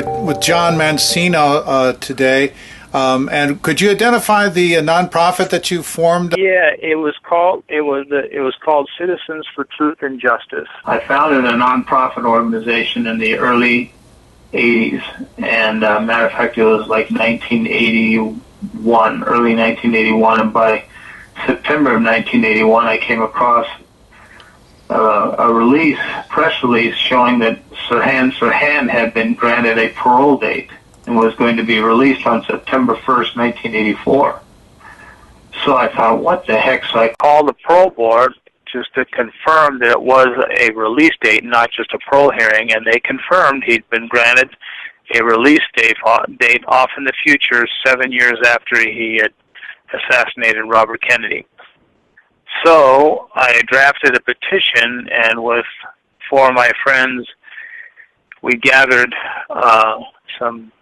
with John Mancino today. And could you identify the nonprofit that you formed? Yeah, it was called Citizens for Truth and Justice. I founded a nonprofit organization in the early 80s, and matter of fact, it was like 1981, early 1981, and by September of 1981, I came across a press release showing that Sirhan had been granted a parole date and was going to be released on September 1st, 1984. So I thought, what the heck? So I called the parole board just to confirm that it was a release date, not just a parole hearing, and they confirmed he'd been granted a release date off in the future, 7 years after he had assassinated Robert Kennedy. So I drafted a petition, and with four of my friends, we gathered some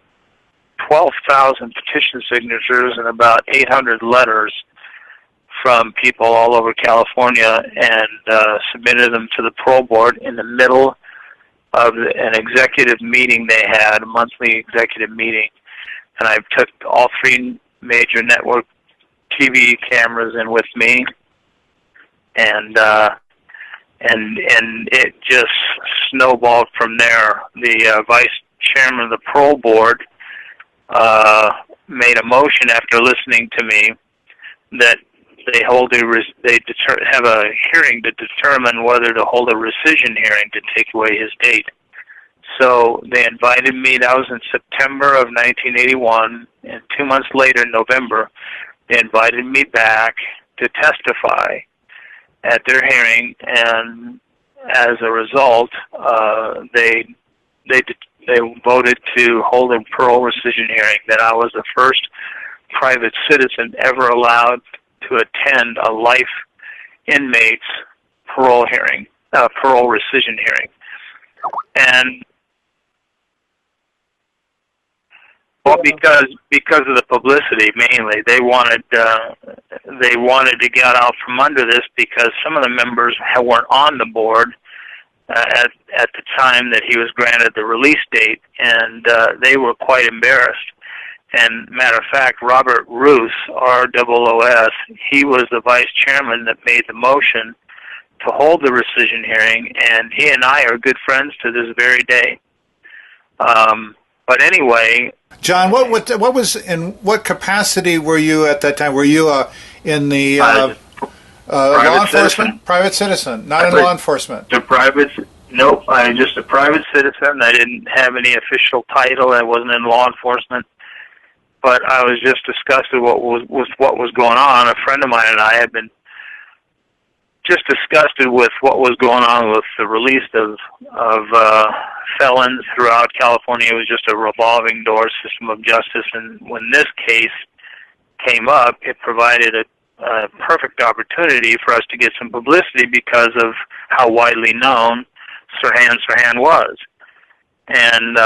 12,000 petition signatures and about 800 letters from people all over California, and submitted them to the parole board in the middle of an executive meeting they had, a monthly executive meeting. And I took all three major network TV cameras in with me, and it just snowballed from there. The vice chairman of the parole board made a motion after listening to me that they have a hearing to determine whether to hold a rescission hearing to take away his date. So they invited me. That was in September of 1981, and 2 months later, in November, they invited me back to testify at their hearing, and as a result, they voted to hold a parole rescission hearing. That I was the first private citizen ever allowed to attend a life inmate's parole hearing, parole rescission hearing, and well, because of the publicity mainly, they wanted to get out from under this, because some of the members weren't on the board at the time that he was granted the release date, and they were quite embarrassed. And matter of fact, Robert Roos, R-O-O-S, he was the vice chairman that made the motion to hold the rescission hearing, and he and I are good friends to this very day. But anyway, John, what was, in what capacity were you at that time? Were you in the law enforcement? Citizen. Private citizen, not in law enforcement. Nope, I'm just a private citizen. I didn't have any official title. I wasn't in law enforcement. But I was just disgusted with what was going on. A friend of mine and I had been just disgusted with what was going on with the release of felons throughout California. It was just a revolving door system of justice, and when this case came up, it provided a perfect opportunity for us to get some publicity because of how widely known Sirhan was. And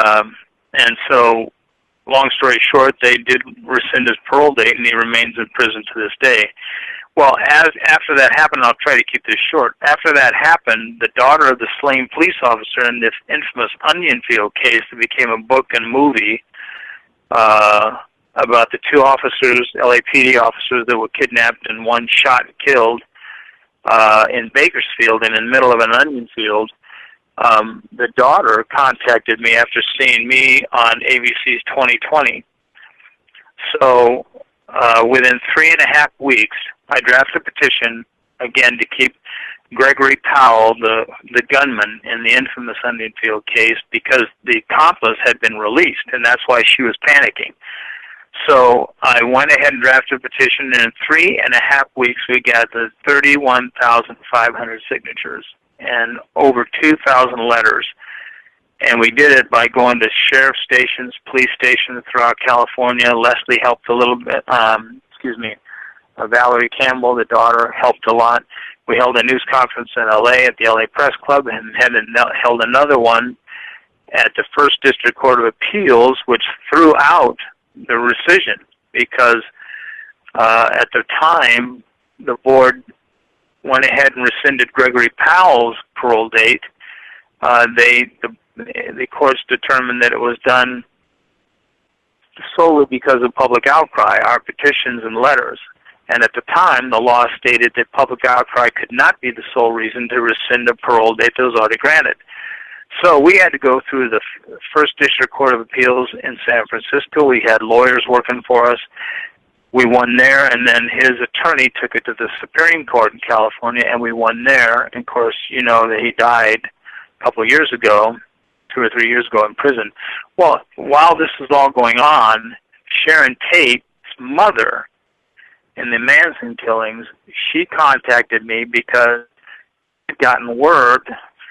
so, long story short, they did rescind his parole date, and he remains in prison to this day. Well, after that happened, I'll try to keep this short. After that happened, the daughter of the slain police officer in this infamous Onion Field case that became a book and movie about the two officers, LAPD officers, that were kidnapped and one shot and killed in Bakersfield and in the middle of an onion field. The daughter contacted me after seeing me on ABC's 2020. So within 3.5 weeks, I drafted a petition, again, to keep Gregory Powell, the gunman in the infamous Onion Field case, because the accomplice had been released, and that's why she was panicking. So I went ahead and drafted a petition, and in 3.5 weeks, we gathered 31,500 signatures and over 2,000 letters. And we did it by going to sheriff stations, police stations throughout California. Leslie helped a little bit. Valerie Campbell, the daughter, helped a lot. We held a news conference in L.A. at the L.A. Press Club, and held another one at the First District Court of Appeals, which threw out the rescission because at the time the board went ahead and rescinded Gregory Powell's parole date. The the courts determined that it was done solely because of public outcry, our petitions and letters. And at the time, the law stated that public outcry could not be the sole reason to rescind a parole date that was already granted. So we had to go through the First District Court of Appeals in San Francisco. We had lawyers working for us. We won there, and then his attorney took it to the Supreme Court in California, and we won there. And of course, you know that he died a couple of years ago, 2 or 3 years ago in prison. Well, while this was all going on, Sharon Tate's mother, in the Manson killings, she contacted me because I'd gotten word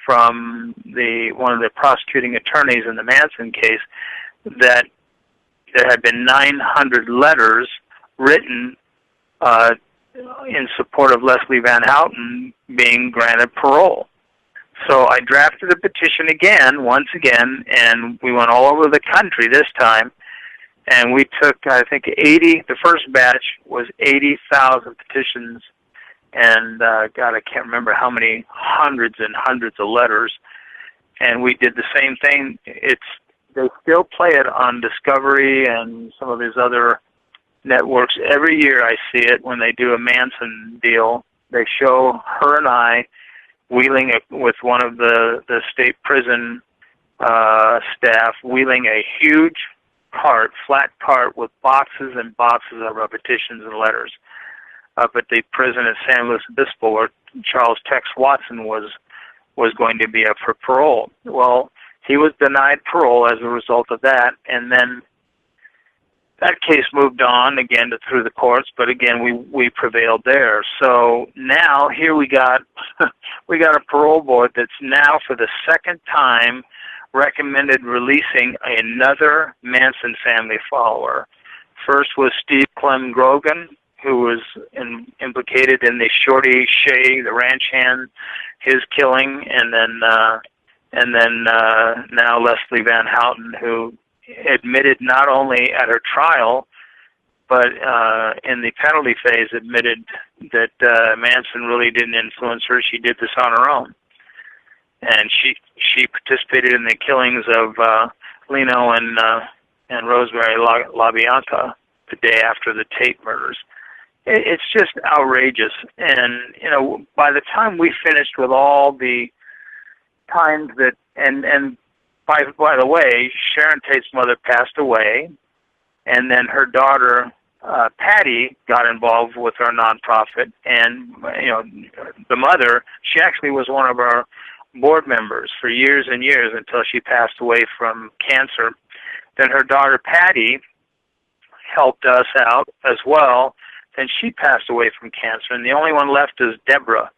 from one of the prosecuting attorneys in the Manson case that there had been 900 letters written in support of Leslie Van Houten being granted parole. So I drafted a petition once again, and we went all over the country this time, and we took, I think, 80, the first batch was 80,000 petitions, and God, I can't remember how many hundreds and hundreds of letters, and we did the same thing. They still play it on Discovery and some of his other networks. Every year I see it when they do a Manson deal. They show her and I wheeling with one of the state prison staff, wheeling a huge cart, flat cart with boxes and boxes of our petitions and letters up at the prison at San Luis Obispo, where Charles Tex Watson was going to be up for parole. Well, he was denied parole as a result of that, and then that case moved on again through the courts, but again we prevailed there. So now here we got a parole board that's now for the second time recommended releasing another Manson family follower. First was Steve Clem Grogan, who was implicated in the Shorty Shea, the ranch hand, his killing, and then now Leslie Van Houten, who admitted not only at her trial, but in the penalty phase admitted that Manson really didn't influence her. She did this on her own. And she participated in the killings of Leno and Rosemary LaBianca the day after the Tate murders. It's just outrageous. And, you know, by the time we finished with all the times that, and by the way, Sharon Tate's mother passed away, and then her daughter, Patty, got involved with our nonprofit, and, you know, the mother, she actually was one of our board members for years and years until she passed away from cancer. Then her daughter, Patty, helped us out as well. Then she passed away from cancer, and the only one left is Deborah,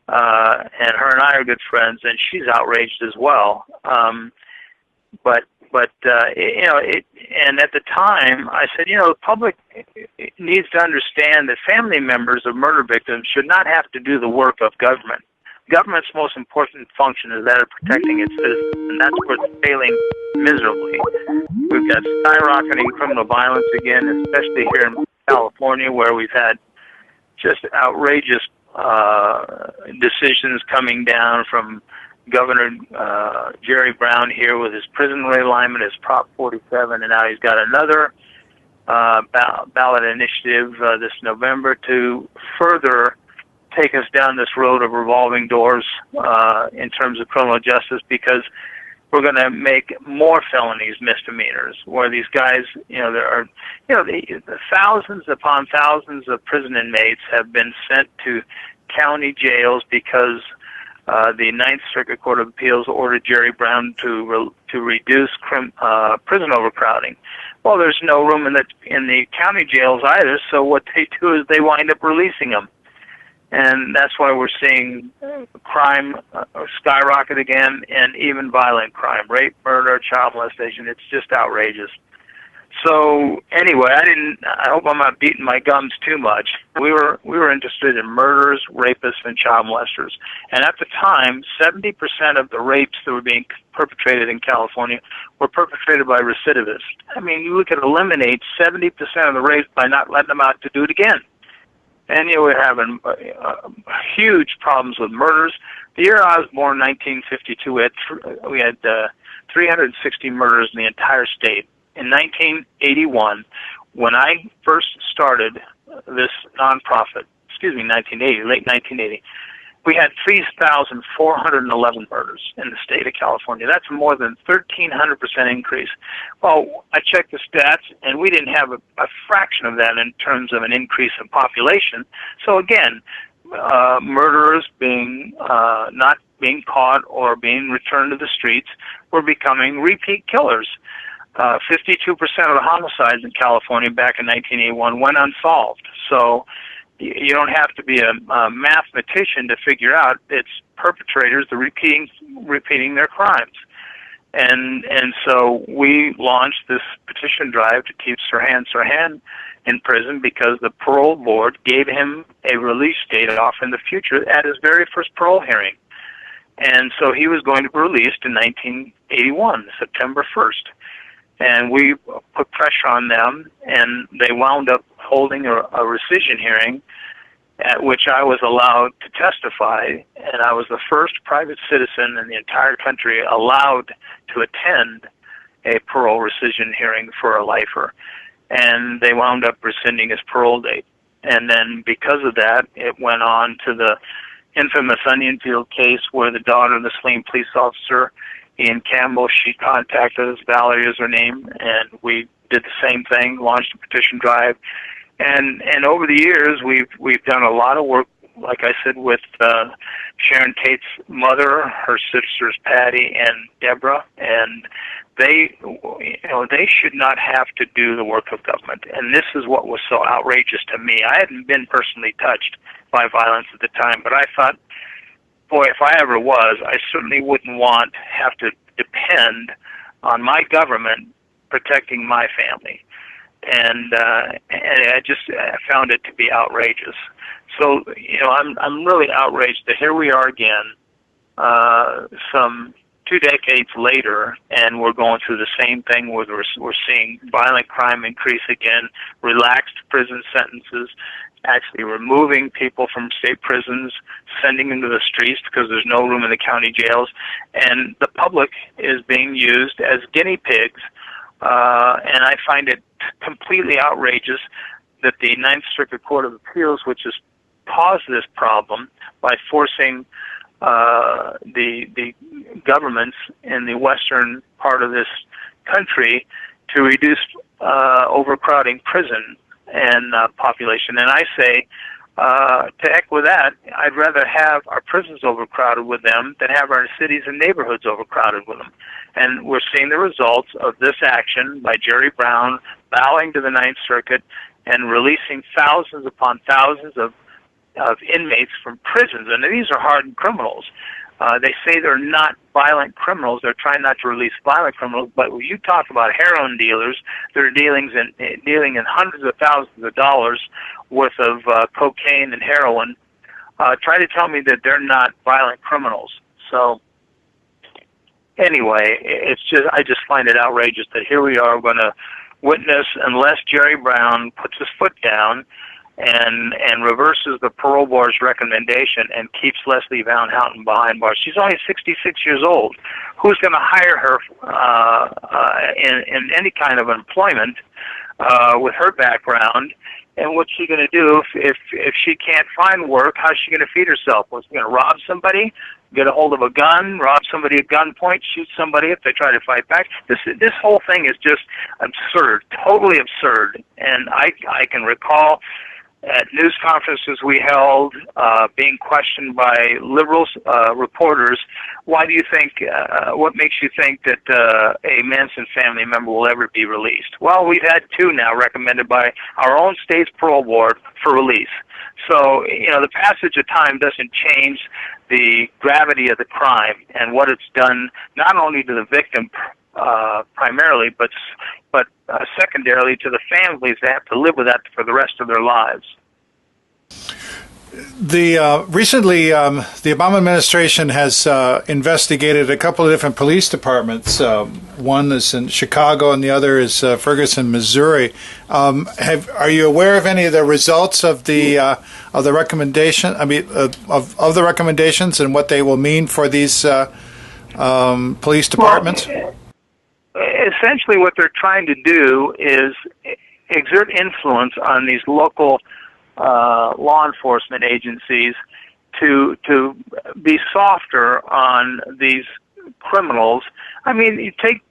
and her and I are good friends, and she's outraged as well. But you know, and at the time, I said, you know, the public needs to understand that family members of murder victims should not have to do the work of government. Government's most important function is that of protecting its citizens, and that's where it's failing miserably. We've got skyrocketing criminal violence again, especially here in California, where we've had just outrageous decisions coming down from Governor Jerry Brown here with his prison realignment, his Prop 47, and now he's got another ballot initiative this November to further take us down this road of revolving doors in terms of criminal justice, because we're going to make more felonies misdemeanors, where these guys, you know, there are, you know, the thousands upon thousands of prison inmates have been sent to county jails because the Ninth Circuit Court of Appeals ordered Jerry Brown to reduce prison overcrowding. Well, there's no room in the county jails either, so what they do is they wind up releasing them. And that's why we're seeing crime skyrocket again, and even violent crime, rape, murder, child molestation. It's just outrageous. So anyway, I hope I'm not beating my gums too much. We were interested in murderers, rapists, and child molesters. And at the time, 70% of the rapes that were being perpetrated in California were perpetrated by recidivists. I mean, we could eliminate 70% of the rapes by not letting them out to do it again. And you know, we're having huge problems with murders. The year I was born, 1952, we had 360 murders in the entire state. In 1981, when I first started this nonprofit, 1980, late 1980, we had 3,411 murders in the state of California. That's more than 1,300% increase. Well, I checked the stats, and we didn't have a fraction of that in terms of an increase in population. So again, murderers being not being caught or being returned to the streets were becoming repeat killers. 52% of the homicides in California back in 1981 went unsolved. So you don't have to be a mathematician to figure out it's perpetrators that repeating their crimes. And so we launched this petition drive to keep Sirhan in prison because the parole board gave him a release date off in the future at his very first parole hearing. And so he was going to be released in 1981, September 1st. And we put pressure on them, and they wound up holding a rescission hearing at which I was allowed to testify, and I was the first private citizen in the entire country allowed to attend a parole rescission hearing for a lifer. And they wound up rescinding his parole date. And then because of that, it went on to the infamous Onion Field case where the daughter of the slain police officer, Ian Campbell, she contacted us, Valerie is her name, and we did the same thing, launched a petition drive. And over the years, we've done a lot of work, like I said, with Sharon Tate's mother, her sisters Patty and Deborah, and they should not have to do the work of government. And this is what was so outrageous to me. I hadn't been personally touched by violence at the time, but I thought, boy, if I ever was, I certainly wouldn't want to have to depend on my government protecting my family. And I just found it to be outrageous. So, I'm really outraged that here we are again, some 2 decades later, and we're going through the same thing where we're seeing violent crime increase again, relaxed prison sentences, actually removing people from state prisons, sending them to the streets because there's no room in the county jails, and the public is being used as guinea pigs. And I find it completely outrageous that the Ninth Circuit Court of Appeals, which has caused this problem by forcing the governments in the western part of this country to reduce overcrowding prison and population. And I say, to heck with that, I'd rather have our prisons overcrowded with them than have our cities and neighborhoods overcrowded with them. And we're seeing the results of this action by Jerry Brown bowing to the Ninth Circuit and releasing thousands upon thousands of inmates from prisons. And these are hardened criminals. They say they're not violent criminals. They're trying not to release violent criminals. But when you talk about heroin dealers, they're dealing in hundreds of thousands of dollars worth of cocaine and heroin. Try to tell me that they're not violent criminals. So anyway, I just find it outrageous that here we are going to witness, unless Jerry Brown puts his foot down and reverses the parole board's recommendation and keeps Leslie Van Houten behind bars. She's only 66 years old. Who's going to hire her in any kind of employment with her background? And what's she going to do if she can't find work? How's she going to feed herself? Was she going to rob somebody, get a hold of a gun, rob somebody at gunpoint, shoot somebody if they try to fight back? This whole thing is just absurd, totally absurd. And I can recall at news conferences we held, being questioned by liberal reporters, why do you think, what makes you think that a Manson family member will ever be released? Well, we've had 2 now recommended by our own state's parole board for release. So, the passage of time doesn't change the gravity of the crime and what it's done not only to the victim primarily, but secondarily to the families that have to live with that for the rest of their lives. Recently, the Obama administration has investigated a couple of different police departments. One is in Chicago, and the other is Ferguson, Missouri. Are you aware of any of the results of the recommendation? I mean, of the recommendations and what they will mean for these police departments? Well, essentially what they're trying to do is exert influence on these local law enforcement agencies to be softer on these criminals. I mean, you take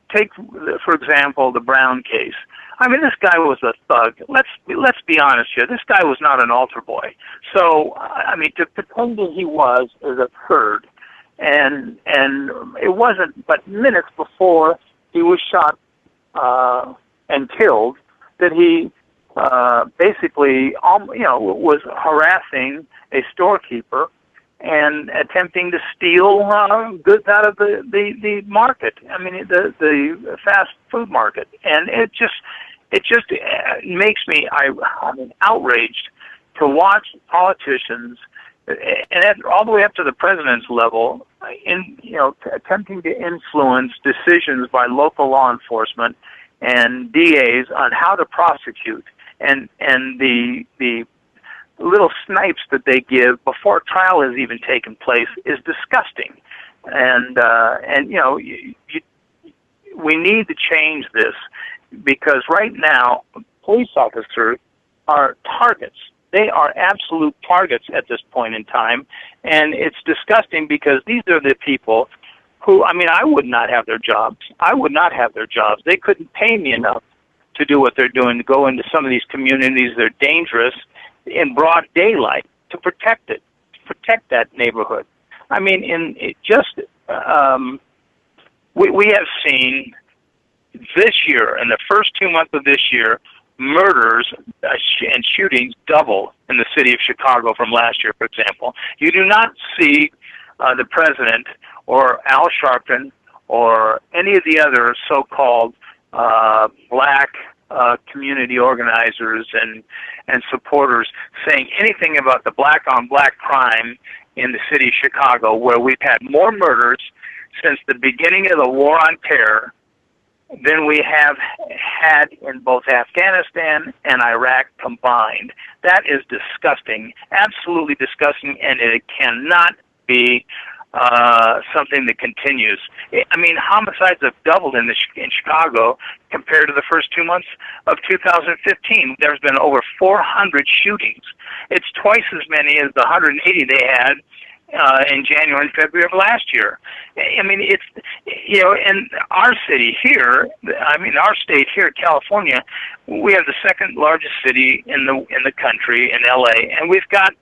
for example the Brown case. I mean, this guy was a thug. Let's be honest here. This guy was not an altar boy. So I mean, to pretend that he was is absurd. And it wasn't but minutes before he was shot and killed that he basically was harassing a storekeeper and attempting to steal goods out of the market. I mean, the fast food market, and it just makes me outraged to watch politicians, and all the way up to the president's level, attempting to influence decisions by local law enforcement and DAs on how to prosecute, and the little snipes that they give before a trial has even taken place is disgusting. And we need to change this, because right now police officers are targets. They are absolute targets at this point in time, and it's disgusting because these are the people who, I mean, I would not have their jobs. I would not have their jobs. They couldn't pay me enough to do what they're doing, to go into some of these communities that are dangerous in broad daylight, to protect it, to protect that neighborhood. I mean, we have seen this year, in the first 2 months of this year, murders and shootings double in the city of Chicago from last year, for example. You do not see the president or Al Sharpton or any of the other so-called black community organizers and supporters saying anything about the black-on-black crime in the city of Chicago, where we've had more murders since the beginning of the War on Terror than we have had in both Afghanistan and Iraq combined. That is disgusting, absolutely disgusting, and it cannot be something that continues. I mean, homicides have doubled in Chicago compared to the first 2 months of 2015. There's been over 400 shootings. It's twice as many as the 180 they had in January and February of last year. I mean, it's, in our city here, our state here, California, we have the second largest city in the country, in LA, and we've got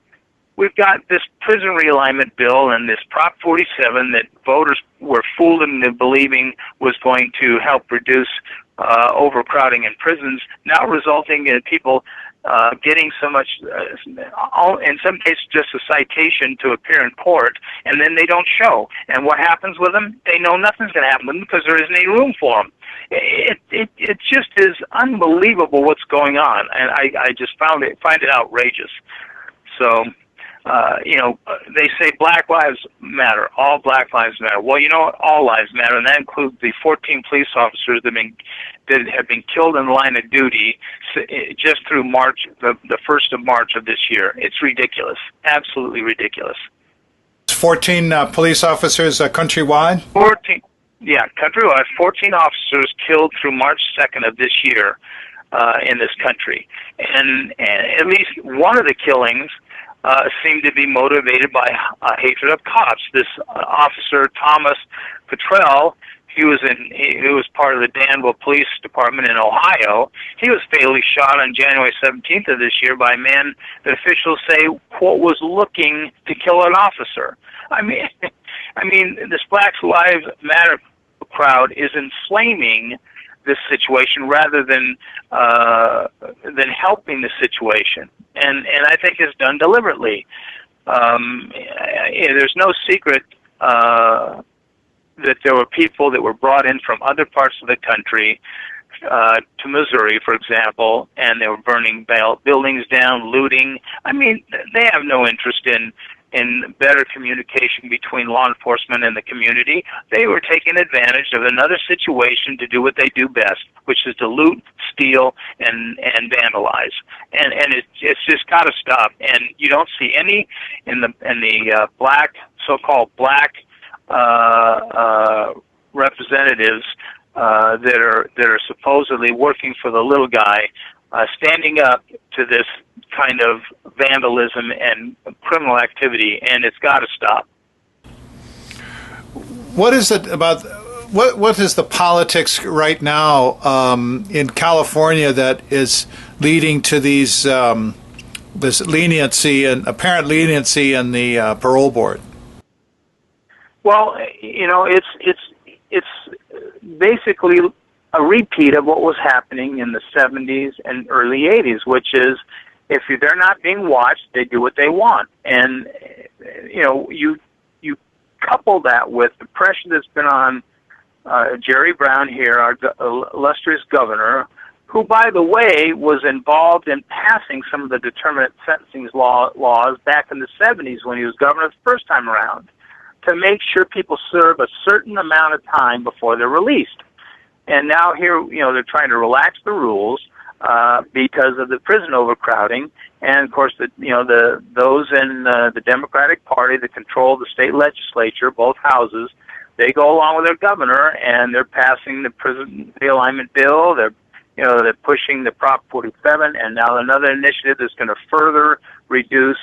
this prison realignment bill and this Prop 47 that voters were fooled into believing was going to help reduce overcrowding in prisons, now resulting in people getting so much, in some cases just a citation to appear in court, and then they don't show. And what happens with them? They know nothing's going to happen with them because there isn't any room for them. It just is unbelievable what's going on, and I just find it outrageous. So, they say Black Lives Matter, all Black Lives Matter. Well, all lives matter, and that includes the 14 police officers that have been killed in the line of duty just through March, the 1st of March of this year. It's ridiculous, absolutely ridiculous. 14 police officers countrywide? 14, yeah, countrywide. 14 officers killed through March 2nd of this year in this country, and at least one of the killings seemed to be motivated by hatred of cops. This officer, Thomas Petrell, he was part of the Danville Police Department in Ohio. He was fatally shot on January 17th of this year by a man that officials say, quote, was looking to kill an officer. I mean, this Black Lives Matter crowd is inflaming this situation rather than helping the situation, and I think it's done deliberately. There's no secret that there were people that were brought in from other parts of the country to Missouri, for example, and they were burning buildings down, looting. I mean, they have no interest in better communication between law enforcement and the community. They were taking advantage of another situation to do what they do best, which is to loot, steal, and vandalize. And it's just got to stop. And you don't see any in the black, so-called black representatives that are supposedly working for the little guy, standing up to this kind of vandalism and criminal activity, and it's got to stop. What is it about? What is the politics right now in California that is leading to these this leniency and apparent leniency in the parole board? Well, you know, it's basically a repeat of what was happening in the 70s and early 80s, which is if they're not being watched, they do what they want. And, you know, you couple that with the pressure that's been on Jerry Brown here, our illustrious governor, who, by the way, was involved in passing some of the determinate sentencing laws back in the 70s when he was governor the first time around, to make sure people serve a certain amount of time before they're released. And now here, you know, they're trying to relax the rules because of the prison overcrowding. And of course, those in the Democratic Party that control the state legislature, both houses, they go along with their governor, and they're passing the prison realignment bill. They're pushing the Prop 47, and now another initiative that's going to further reduce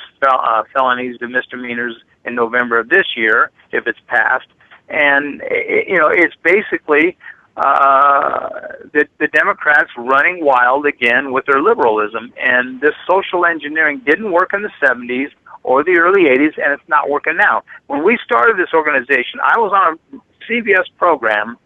felonies to misdemeanors in November of this year, if it's passed. And, you know, it's basically the Democrats running wild again with their liberalism. And this social engineering didn't work in the 70s or the early 80s, and it's not working now. When we started this organization, I was on a CBS program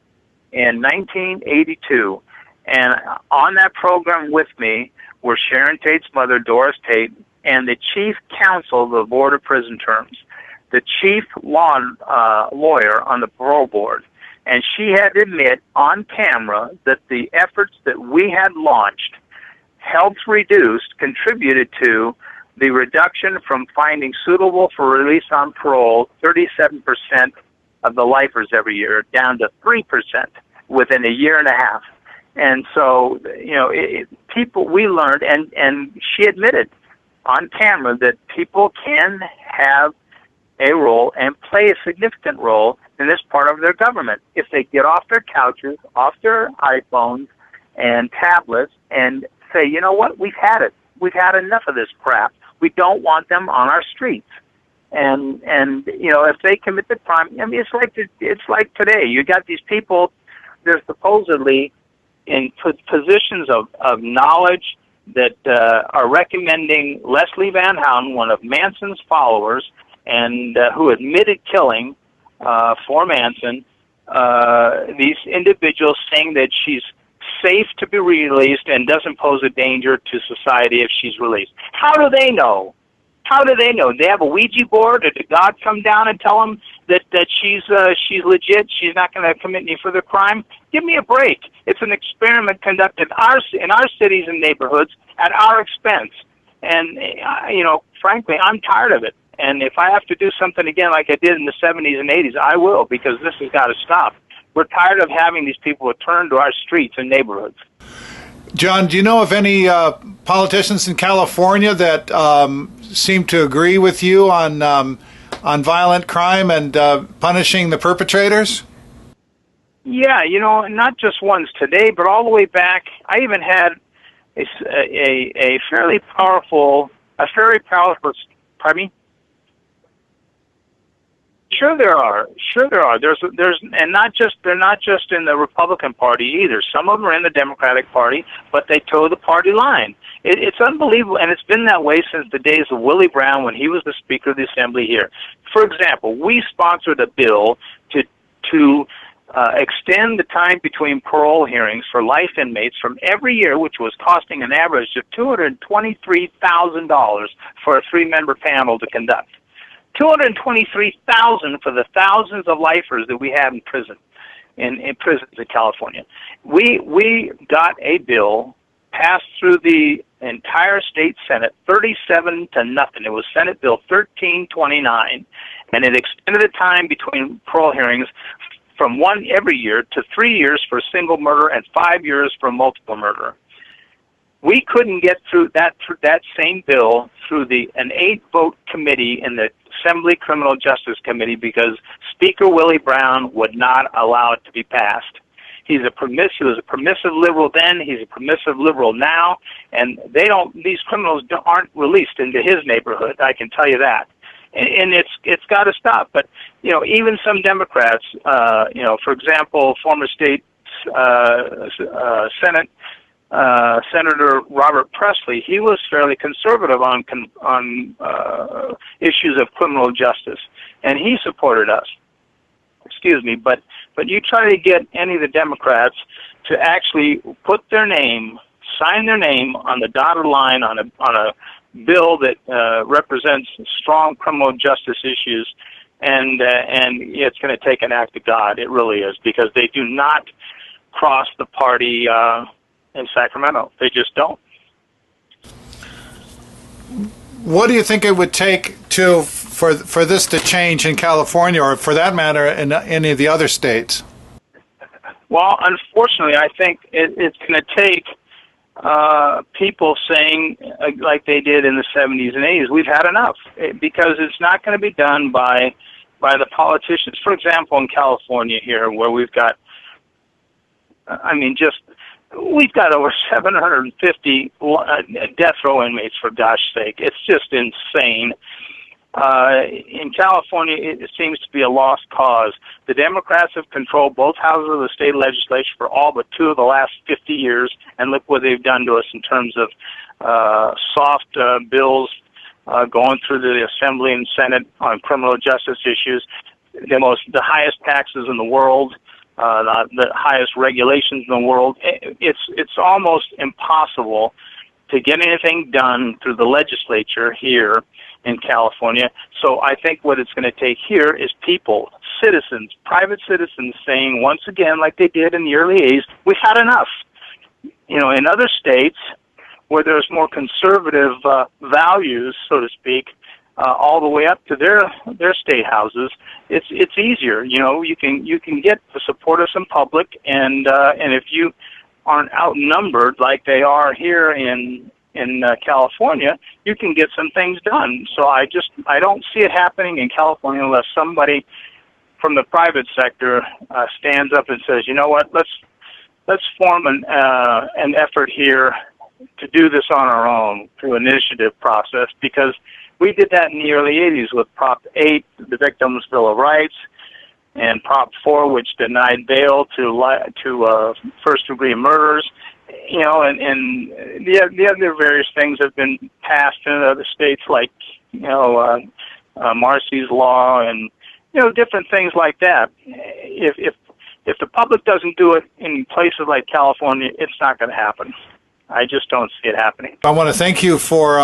in 1982, and on that program with me were Sharon Tate's mother, Doris Tate, and the chief counsel of the Board of Prison Terms, the chief lawyer on the parole board. And she had to admit on camera that the efforts that we had launched contributed to the reduction from finding suitable for release on parole 37% of the lifers every year down to 3% within a year and a half. And so, you know, we learned, and she admitted on camera that people can have a role and play a significant role in this part of their government if they get off their couches, off their iPhones and tablets, and say, you know what, we've had it. We've had enough of this crap. We don't want them on our streets. And you know, if they commit the crime, I mean, it's like today. You got these people, they're supposedly in positions of knowledge that are recommending Leslie Van Houten, one of Manson's followers, and who admitted killing for Manson, these individuals saying that she's safe to be released and doesn't pose a danger to society if she's released. How do they know? How do they know? Do they have a Ouija board, or did God come down and tell them that she's legit, she's not going to commit any further crime? Give me a break. It's an experiment conducted in our cities and neighborhoods at our expense. And, you know, frankly, I'm tired of it. And if I have to do something again like I did in the 70s and 80s, I will, because this has got to stop. We're tired of having these people return to our streets and neighborhoods. John, do you know of any politicians in California that seem to agree with you on violent crime and punishing the perpetrators? Yeah, you know, not just ones today, but all the way back. I even had a very powerful. Pardon me. Sure there are. There's and they're not just in the Republican Party either. Some of them are in the Democratic Party, but they toe the party line. It's unbelievable, and it's been that way since the days of Willie Brown when he was the Speaker of the Assembly here. For example, we sponsored a bill to extend the time between parole hearings for life inmates from every year, which was costing an average of $223,000 for a three-member panel to conduct. $223,000 for the thousands of lifers that we have in prison, in prisons in California. We got a bill passed through the entire state Senate, 37 to nothing. It was Senate Bill 1329, and it extended the time between parole hearings from one every year to 3 years for single murder and 5 years for multiple murder. We couldn't get through that same bill through an 8-vote committee in the Assembly Criminal Justice Committee because Speaker Willie Brown would not allow it to be passed. He was a permissive liberal then. He's a permissive liberal now, and these criminals aren't released into his neighborhood. I can tell you that, and it's got to stop. But even some Democrats, for example, former state Senate Senator Robert Presley, he was fairly conservative on issues of criminal justice, and he supported us. Excuse me, but you try to get any of the Democrats to actually put their name, sign their name on the dotted line on a bill that represents strong criminal justice issues, and it's going to take an act of God. It really is, because they do not cross the party in Sacramento. They just don't. What do you think it would take for this to change in California, or for that matter in any of the other states? Well, unfortunately, I think it's going to take people saying, like they did in the 70s and 80s, we've had enough, because it's not going to be done by the politicians. For example, in California here, where we've got, we've got over 750 death row inmates, for gosh sake. It's just insane. In California, it seems to be a lost cause. The Democrats have controlled both houses of the state legislature for all but 2 of the last 50 years, and look what they've done to us in terms of soft bills going through the Assembly and Senate on criminal justice issues, the highest taxes in the world, the highest regulations in the world. It's almost impossible to get anything done through the legislature here in California. So I think what it's going to take here is people, citizens, private citizens, saying once again, like they did in the early 80s, we've had enough. In other states where there's more conservative values, so to speak, all the way up to their state houses, it's easier. You can get the support of some public, and if you aren't outnumbered like they are here in California, you can get some things done. So I don't see it happening in California unless somebody from the private sector stands up and says, you know what, let's form an effort here to do this on our own through an initiative process, because we did that in the early 80s with Prop 8, the Victims' Bill of Rights, and Prop 4, which denied bail to first-degree murderers. And the other various things have been passed in other states, like Marcy's Law, and different things like that. If the public doesn't do it in places like California, it's not going to happen. I just don't see it happening. I want to thank you for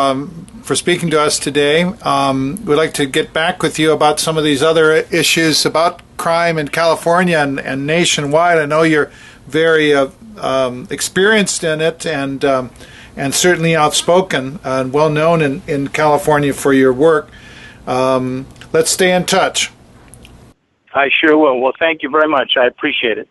speaking to us today. We'd like to get back with you about some of these other issues about crime in California and nationwide. I know you're very experienced in it, and certainly outspoken and well known in California for your work. Let's stay in touch. I sure will. Well, thank you very much. I appreciate it.